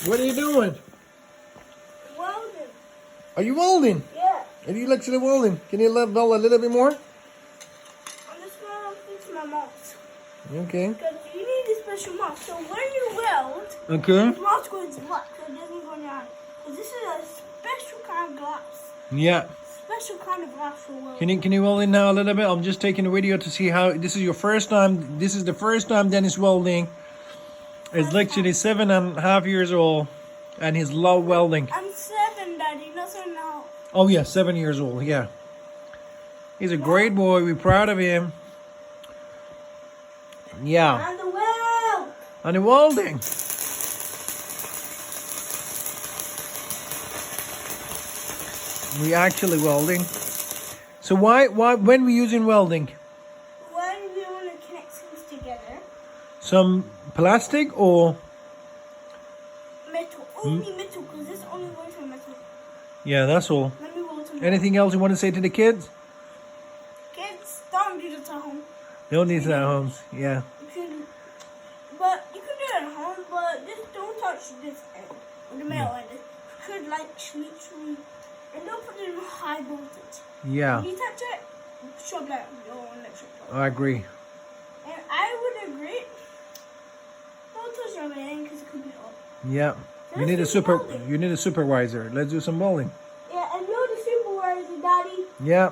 What are you doing? Welding. Are you welding? Yeah. Are you actually welding? Can you let go a little bit more? I'm just gonna fix my mouse. Okay. Because you need a special mouse. So when you weld, Okay. the mouse goes black so it doesn't go down. Because this is a special kind of glass. Yeah. Special kind of glass for welding. Can you weld in now a little bit? I'm just taking a video to see how this is your first time. This is the first time Dennis welding. He's literally 7.5 years old, and he's love welding. I'm 7, Daddy, not 7.5. Oh yeah, 7 years old. Yeah. He's a great boy. We're proud of him. Yeah. And the weld. And the welding. We actually welding. So why when we using welding? When we want to connect things together. Some plastic or Metal. Only metal, because this only works on metal. yeah, that's all. Let me weld some Anything else you want to say to the kids? Kids, don't do this at home. They don't need that at home. Yeah. You can do it at home, but just don't touch this end, or the metal end. It could like literally, and don't put it in high voltage. Yeah. If you touch it, shut down your electric plug. I agree. And I would agree, don't touch your end because it could be up. Yeah. You need a supervisor. Let's do some welding. Yeah, and you're the supervisor, Daddy. Yeah.